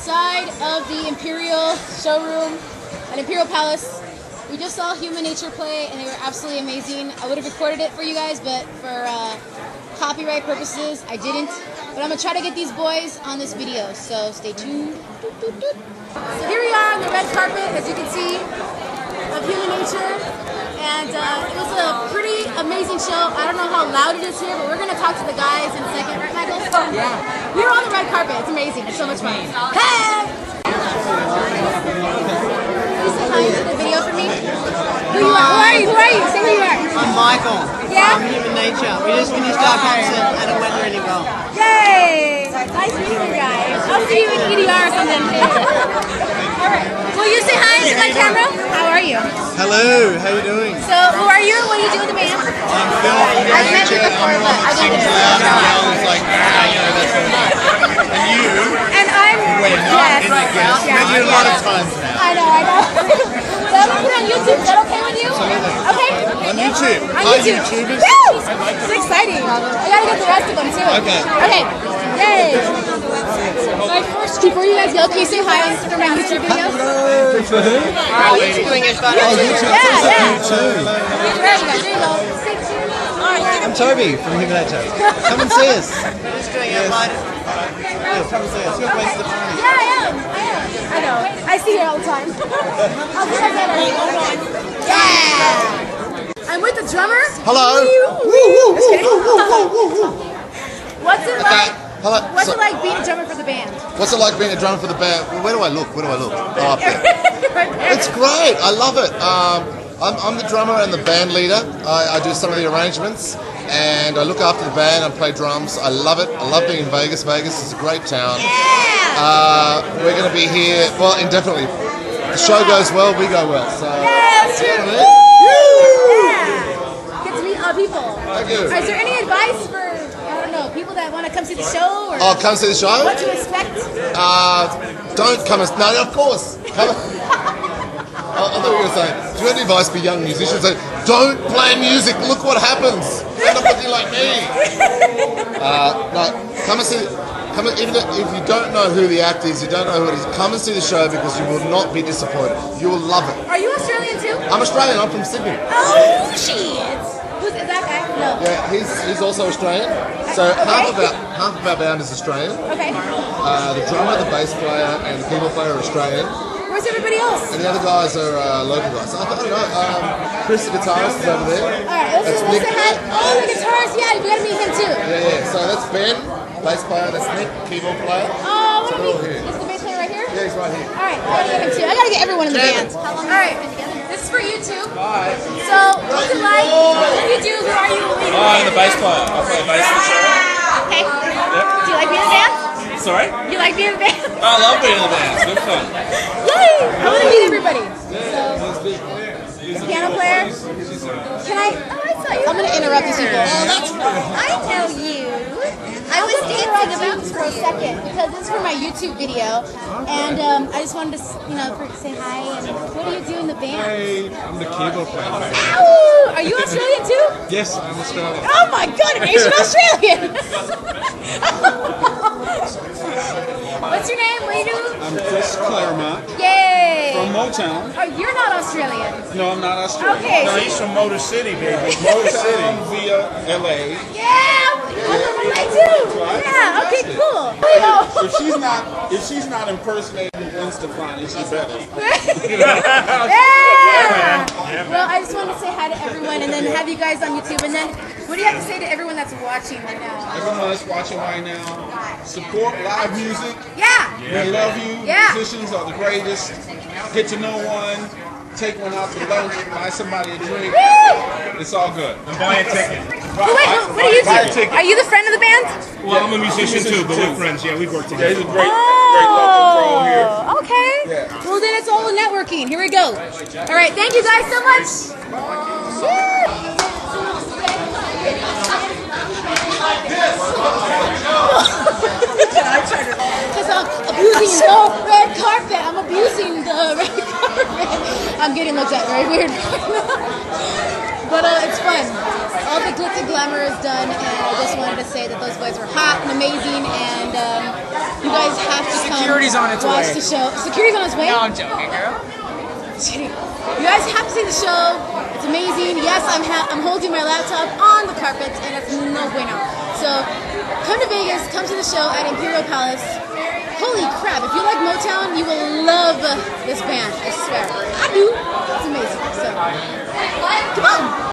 outside of the Imperial showroom at Imperial Palace. We just saw Human Nature play, and they were absolutely amazing. I would have recorded it for you guys, but for copyright purposes, I didn't. But I'm going to try to get these boys on this video, so stay tuned. So here we are on the red carpet, as you can see, of Human Nature. And it was a pretty amazing show. I don't know how loud it is here, but we're going to talk to the guys in a second. Right, Michael? Yeah. We're on the red carpet. It's amazing. It's so much fun. Hey! Please say hi to the video for me. Who you are? Who are you? Say who you are. I'm Michael. Yeah? I'm Human Nature. We just finished our concert and it went really well. Yay! Nice meeting you guys. I'll see you in EDR or something. Alright. Will you say hi to my camera? How are you? Hello, how are you doing? So, who are you? What do you do with the band? I'm Phil. I've met you before, but I don't know. And you? And I'm Jess. Met you a lot of times now. I know. So I'm gonna put it on YouTube. Is that okay with you? Okay. On YouTube? On Hi, YouTube. YouTubers. Woo! It's exciting. I gotta get the rest of them too. Okay. Okay. Yay. My first, before you guys go, can you say hi for my YouTube videos? Doing it fun. YouTube. Yeah. There you go. I'm Toby from Human Nature. Come and see us. Just doing it fun. Yes, come and see us. You're a place to find. Yeah, I am. I know. I see her all the time. I'll try that. Yeah. I'm with the drummer. Hello. What's it like? Hello. What's it like being a drummer for the band? What's it like being a drummer for the band? Well, where do I look? Oh, up there. Right there. It's great. I love it. I'm the drummer and the band leader. I do some of the arrangements, and I look after the band and play drums. I love it. I love being in Vegas. Vegas is a great town. We're going to be here, well, indefinitely. The show goes well, we go well. So, Yes, you know what I mean? yeah. Get to meet other people. Thank you. Is there any advice for, I don't know, people that want to come see the show? Or Oh, come see the show? what to expect? Don't come and... No, of course. Come. I thought you were going to say, do you have any advice for young musicians? Like, don't play music. Look what happens. End up looking like me. No, come and see... even if you don't know who the act is, you don't know who it is, come and see the show because you will not be disappointed. You will love it. Are you Australian too? I'm Australian. I'm from Sydney. Oh, shit. Is that guy? No. Yeah, he's also Australian. So half of our band is Australian. Okay. The drummer, the bass player, and the keyboard player are Australian. Where's everybody else? And the other guys are local guys. I don't know. Chris, the guitarist, is over there. Alright, let's say hi. Oh, the guitarist. Yeah, we gotta meet him too. Yeah. So that's Ben, bass player. That's Nick, keyboard player. Oh, So what they're all here. is the bass player right here? Yeah, he's right here. Alright, I gotta get him too. I gotta get everyone in the band. Alright, this is for you two. Hi. So, what's it like? What do you do? Who are you? I'm the bass player. I play bass in the show. Okay. Do you like being in the band? Sorry? You like being in the band? I love being in the band. It's good fun. Yay! I want to meet everybody. So, piano player. Can I? Oh, I saw you. I'm gonna interrupt these people. Oh, that's I know you. I was dancing about for a second because this is for my YouTube video, and I just wanted to, say hi. And what do you do in the band? I'm the keyboard player. Ow! Are you Australian too? Yes, I'm Australian. Oh my God, an Asian Australian! What's your name? What do you do? I'm Chris Claremont Yay! from Motown. Oh, you're not Australian. No, I'm not Australian. Okay. No, he's from Motor City, baby. Motor City. Motown via LA. Yeah, I'm from LA too. Yeah. Okay. Cool. Oh. If she's not impersonating Gwen Stefani, she better. Yeah. Well, I just wanted to say hi to everyone, and then have you guys on YouTube. And then, what do you have to say to everyone that's watching right now? Everyone that's watching right now, support live music. Yeah. We love you. Yeah. Musicians are the greatest. Get to know one. Take one out to lunch. Buy somebody a drink. Woo! It's all good. And buy a ticket. Well, wait, what do you do? Are you the friend of the band? Well, I'm a musician too, but we're friends. Yeah, we work Yeah, he's together. a great local pro here. Oh, okay. Yeah. Well, then it's all networking. Here we go. All right. Thank you guys so much. Because I'm abusing the red carpet. I'm abusing the red carpet. I'm getting looked at very weird. But it's fun. All the glitz and glamour is done, and I just wanted to say that those boys were hot and amazing, and you guys have to come Security's on its watch way. the show. Security's on its way? No, I'm joking, girl. Just kidding. You guys have to see the show. It's amazing. Yes, I'm holding my laptop on the carpet, and it's no bueno. So come to Vegas. Come to the show at Imperial Palace. Holy crap! If you like Motown, you will love this band. I swear. I do. It's amazing. So come on.